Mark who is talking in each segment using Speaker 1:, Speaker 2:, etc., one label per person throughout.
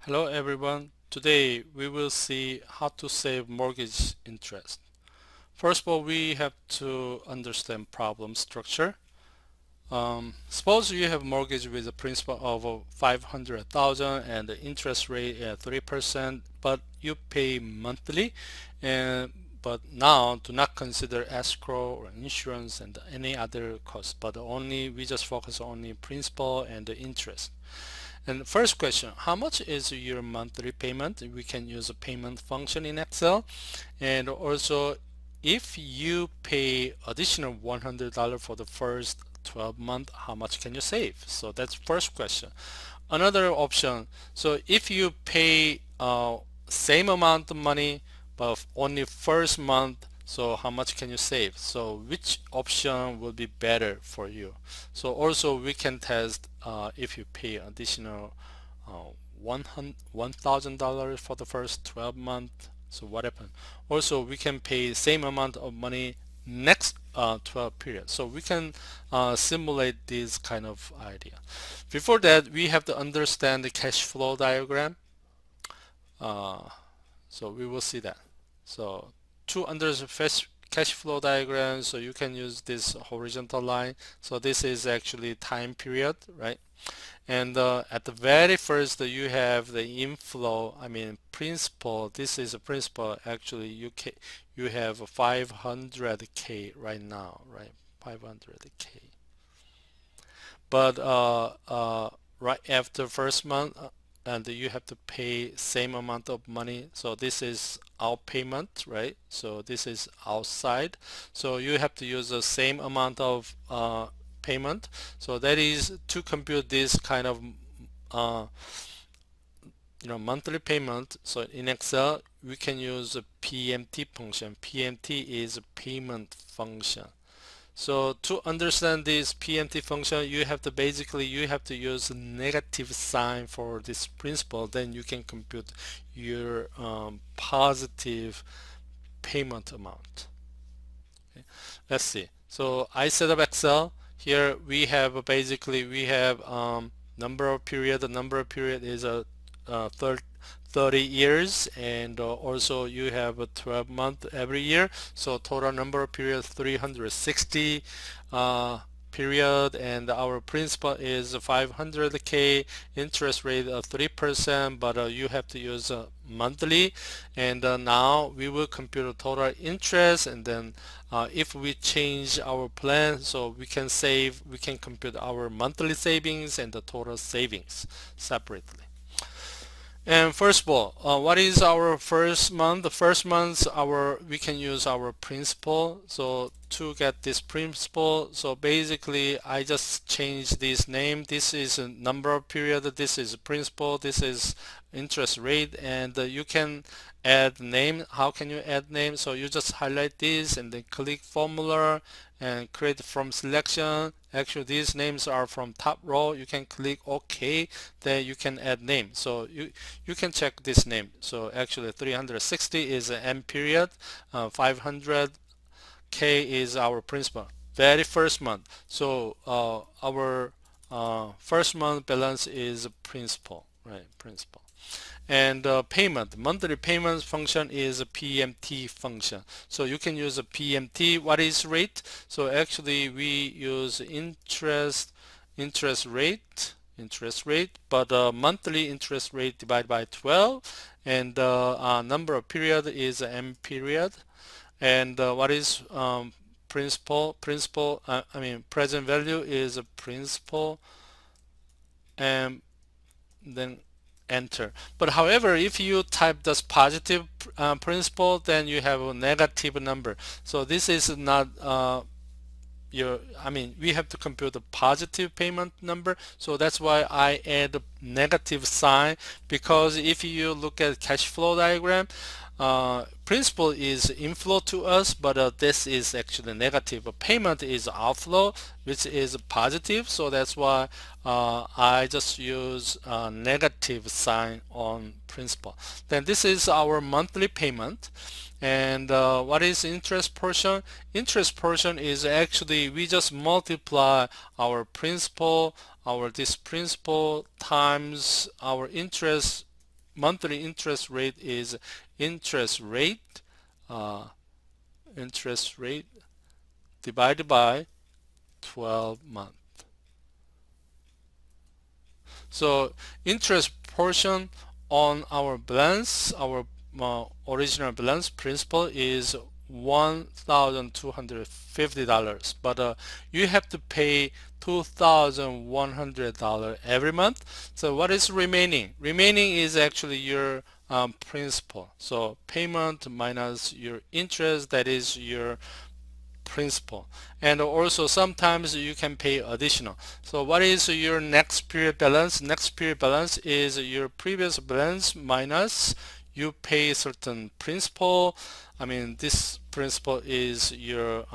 Speaker 1: Hello everyone. Today we will see how to save mortgage interest. First of all, we have to understand problem structure. Suppose you have mortgage with a principal of 500,000 and the interest rate at 3%, but you pay monthly. And but now do not consider escrow or insurance and any other costs, but only we just focus on the principal and the interest. And first question, how much is your monthly payment? We can use a payment function in Excel. And also, if you pay additional $100 for the first 12 months, how much can you save? So that's first question. Another option, so if you pay same amount of money but only first month, so how much can you save? So which option will be better for you? So also we can test if you pay additional uh, $1,000 for the first 12 months, so what happened? Also we can pay same amount of money next 12 period, so we can simulate this kind of idea. Before that, we have to understand the cash flow diagram. Uh, so we will see that. So to understand cash flow diagram, so you can use this horizontal line. So this is actually time period, right? And at the very first, you have the inflow. I mean principal. This is a principal. Actually, you have 500K right now, right? 500K. But right after first month, and you have to pay same amount of money. So this is out payment, right? So this is outside. So you have to use the same amount of payment. So that is to compute this kind of uh, monthly payment. So in Excel, we can use a PMT function. PMT is a payment function. So to understand this PMT function, you have to use a negative sign for this principal. Then you can compute your positive payment amount. Okay. Let's see. So I set up Excel. Here we have we have number of period. The number of period is a 30 years, and also you have a 12 month every year, so total number of periods 360 period, and our principal is 500K, interest rate of 3%, but you have to use monthly. And now we will compute the total interest, and then if we change our plan, so we can compute our monthly savings and the total savings separately. And first of all, what is our first month? The first month, we can use our principal. So to get this principal, so basically I just change this name. This is a number of period. This is principal. This is interest rate, and you can add name. How can you add name? So you just highlight this and then click formula and create from selection. Actually these names are from top row. You can click OK, then you can add name. So you can check this name. So actually 360 is an M period, 500K is our principal. Very first month. So our first month balance is principal, right? Principal. And monthly payment function is a PMT function. So you can use a PMT. What is rate? So actually we use interest rate, but monthly interest rate divided by 12, and number of period is M period. And what is I mean present value is a principal, and then enter. But however, if you type this positive principal, then you have a negative number. So this is not I mean, we have to compute the positive payment number. So that's why I add a negative sign, because if you look at cash flow diagram, principal is inflow to us, but this is actually negative. Payment is outflow, which is positive. So that's why I just use a negative sign on principal. Then this is our monthly payment. And what is interest portion? Interest portion is actually we just multiply our principal, this principal times our interest monthly interest rate is interest rate uh, interest rate divided by 12 months. So interest portion on our balance, our original balance principal is $1,250, but you have to pay $2,100 every month. So what is remaining? Remaining is actually your principal. So payment minus your interest, that is your principal. And also sometimes you can pay additional. So what is your next period balance? Next period balance is your previous balance minus you pay certain principal. I mean, this principal is your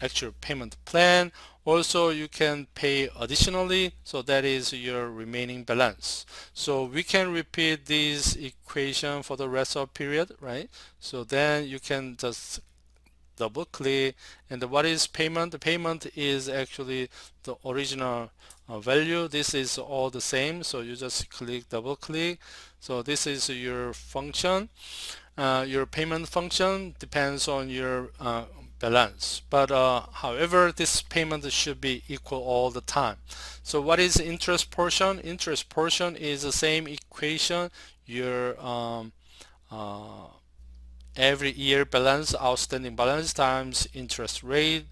Speaker 1: actual payment plan. Also you can pay additionally, so that is your remaining balance. So we can repeat this equation for the rest of period, right? So then you can just double click. And what is payment? The payment is actually the original value. This is all the same, so you just click, double click. So this is your function. Your payment function depends on your balance, but however this payment should be equal all the time. So what is interest portion? Interest portion is the same equation. Your uh, every year balance, outstanding balance times interest rate,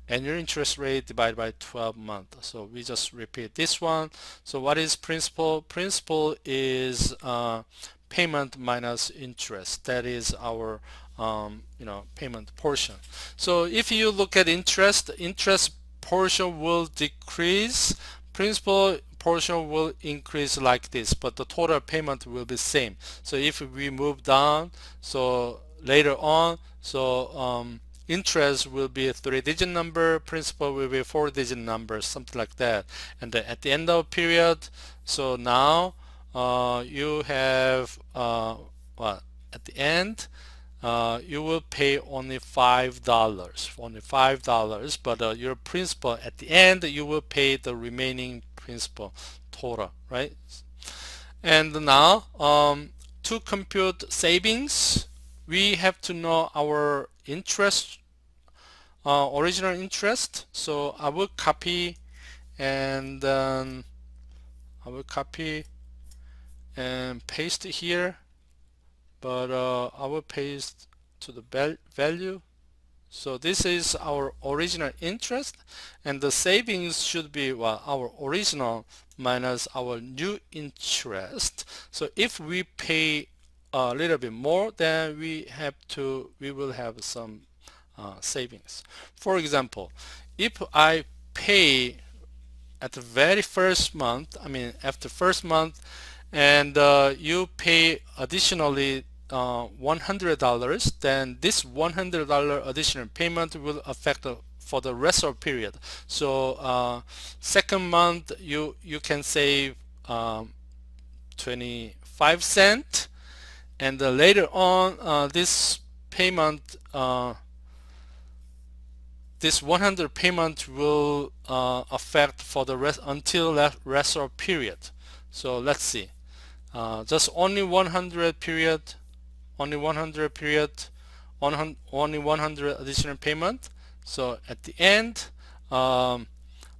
Speaker 1: annual interest rate divided by 12 months. So we just repeat this one. So what is principal? Principal is payment minus interest. That is our payment portion. So if you look at interest, interest portion will decrease, principal portion will increase like this, but the total payment will be same. So if we move down, so later on, so interest will be a 3-digit number, principal will be a 4-digit number, something like that. And then at the end of period, so now you have well, at the end you will pay only $5, but your principal at the end you will pay the remaining principal total, right? And now to compute savings, we have to know our interest, original interest. So I will copy and then I will copy and paste it here, but I will paste to the value. So this is our original interest, and the savings should be, well, our original minus our new interest. So if we pay a little bit more, then we will have some savings. For example, if I pay at the very first month, I mean after first month, and you pay additionally $100, then this $100 additional payment will affect for the rest of the period. So second month you can save 25 cents, and later on this payment this 100 payment will affect for the rest until that rest of period. So let's see, just only 100 period, only 100 period, only 100 additional payment. So at the end, uh,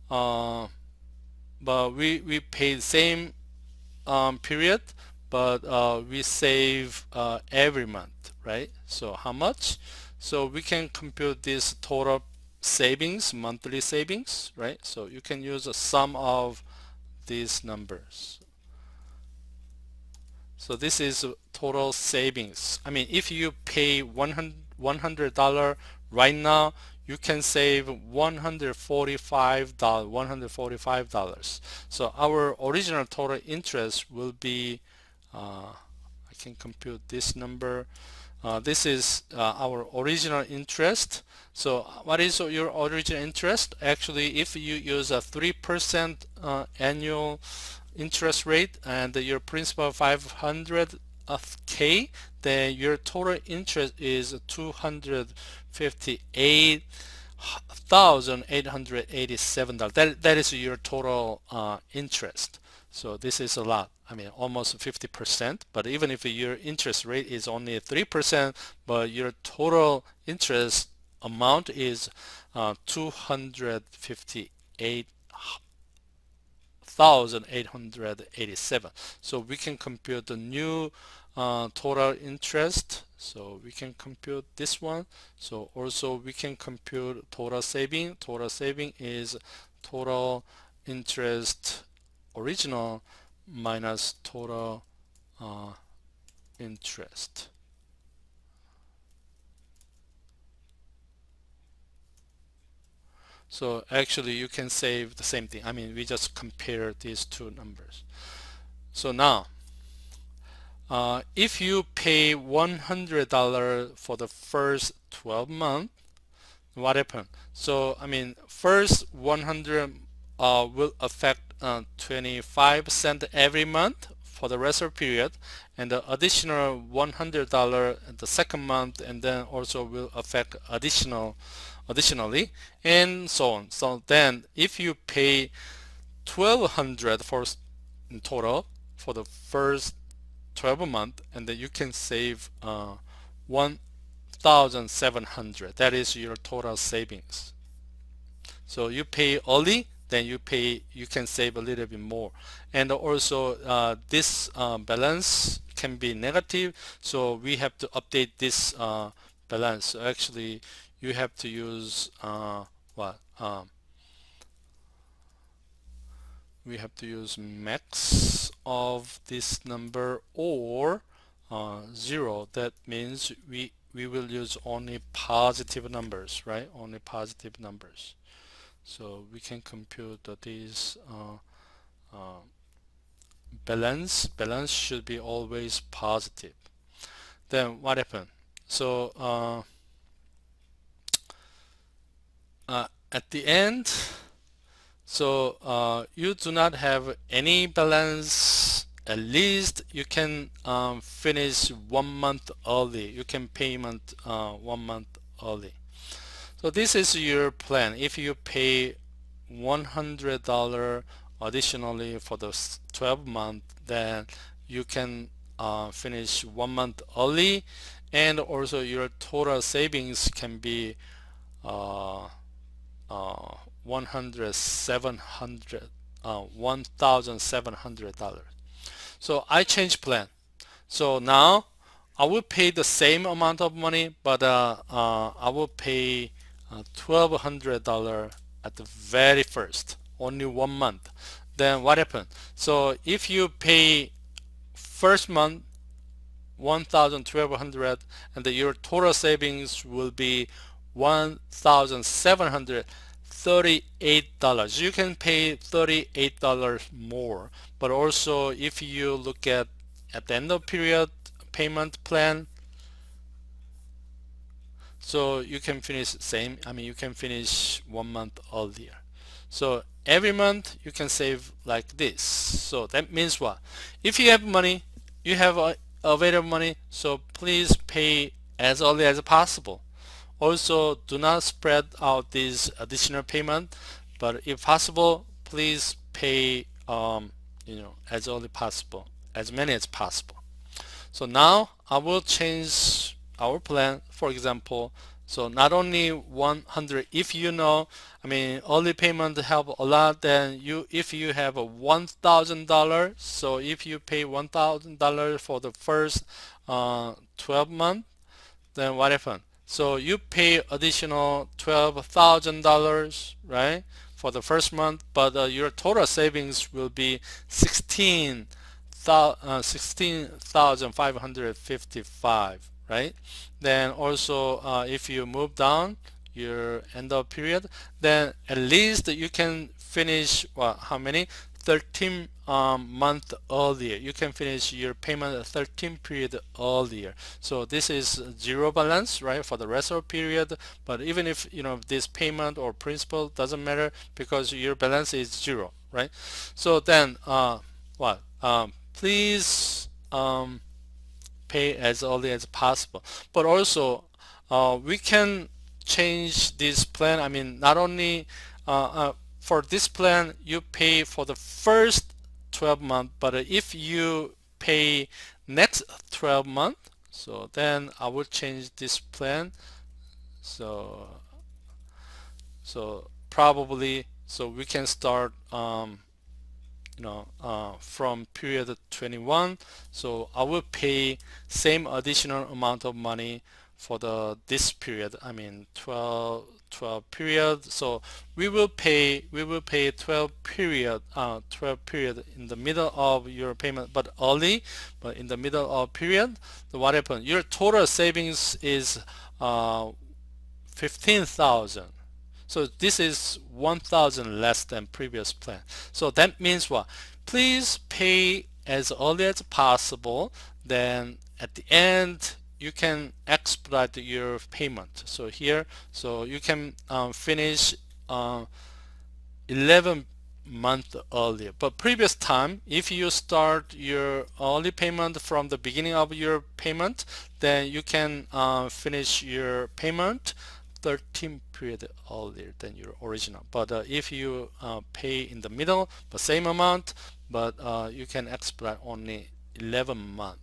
Speaker 1: but we pay the same period, but we save every month, right? So how much? So we can compute this total savings, monthly savings, right? So you can use a sum of these numbers. So this is total savings. I mean, if you pay $100 right now, you can save $145. So our original total interest will be, I can compute this number. This is our original interest. So what is your original interest? Actually, if you use a 3% annual interest rate and your principal 500K, then your total interest is 258,887. That is your total interest. So this is a lot. I mean, almost 50%. But even if your interest rate is only 3%, but your total interest amount is 258,887. So we can compute the new total interest. So we can compute this one. So also we can compute total saving. Total saving is total interest original minus total uh, interest. So actually you can save the same thing. I mean, we just compare these two numbers. So now if you pay $100 for the first 12 months, what happened? So I mean, first 100 will affect 25 cents every month for the rest of the period, and the additional $100 in the second month, and then also will affect additionally, and so on. So then if you pay 1200 for in total for the first 12 month, and then you can save 1,700. That is your total savings. So you pay early, then you can save a little bit more. And also this balance can be negative, so we have to update this balance. So actually you have to use what we have to use max of this number or 0. That means we will use only positive numbers, right? Only positive numbers. So we can compute these balance should be always positive. Then what happened? So at the end, so you do not have any balance. At least you can finish 1 month early. You can payment 1 month early. So this is your plan. If you pay $100 additionally for the 12 month, then you can finish 1 month early, and also your total savings can be uh, 1,700. So I changed plan. So now I will pay the same amount of money, but I will pay $1,200 at the very first, only 1 month. Then what happened? So if you pay first month 1,200, and your total savings will be $1,738. You can pay $38 more, but also if you look at the end of period payment plan, so you can finish same. I mean, you can finish 1 month earlier. So every month you can save like this. So that means what? If you have money, you have available money, so please pay as early as possible. Also, do not spread out this additional payment, but if possible, please pay as early possible, as many as possible. So now I will change our plan. For example, so not only 100, if you know, I mean, early payment help a lot, then if you have a $1,000, so if you pay $1,000 for the first 12 months, then what happened? So you pay additional $12,000, right, for the first month, but your total savings will be 16,555, right? Then also if you move down your end of period, then at least you can finish how many? 13 month earlier. You can finish your payment 13 period earlier. So this is zero balance, right, for the rest of the period. But even if this payment or principal doesn't matter because your balance is zero, right? So then what? Please pay as early as possible. But also we can change this plan. I mean, not only for this plan you pay for the first 12 month, but if you pay next 12 month, so then I will change this plan. So probably we can start from period 21. So I will pay same additional amount of money for the this period. I mean 12 period. So we will pay 12 period in the middle of your payment, but early, but in the middle of period. So what happened? Your total savings is 15,000. So this is 1,000 less than previous plan. So that means what? Please pay as early as possible. Then at the end, you can expedite your payment. So here, so you can finish uh, 11 month earlier. But previous time, if you start your early payment from the beginning of your payment, then you can finish your payment 13 period earlier than your original. But if you pay in the middle the same amount, but you can expedite only 11 month.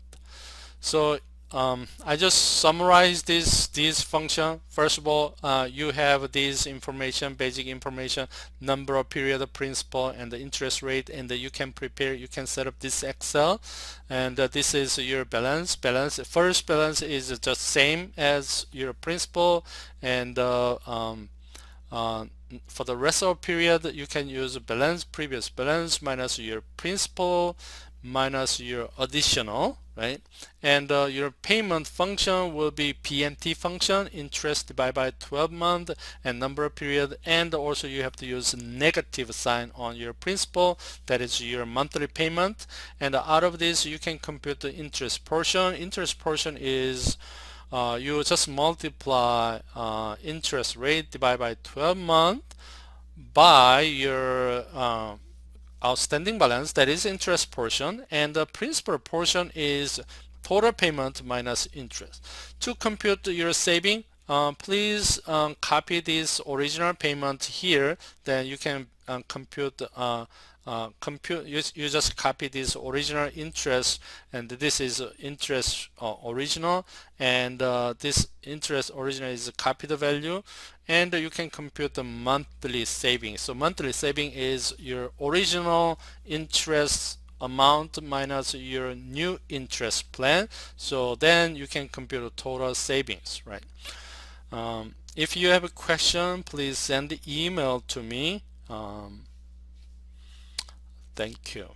Speaker 1: So I just summarize this function. First of all, you have this information, basic information, number of period of principal and the interest rate, and you can you can set up this Excel, and this is your balance. First balance is just same as your principal, and uh, for the rest of period, you can use previous balance minus your principal minus your additional, right? And your payment function will be PMT function, interest divided by 12 month and number of period, and also you have to use negative sign on your principal, that is your monthly payment. And out of this, you can compute the interest portion. Interest portion is you just multiply interest rate divided by 12 month by your outstanding balance, that is interest portion, and the principal portion is total payment minus interest. To compute your saving, please copy this original payment here. Then you can you just copy this original interest, and this is interest original, and this interest original is copy the value, and you can compute the monthly savings. So monthly saving is your original interest amount minus your new interest plan. So then you can compute the total savings, right? If you have a question, please send the email to me. Thank you.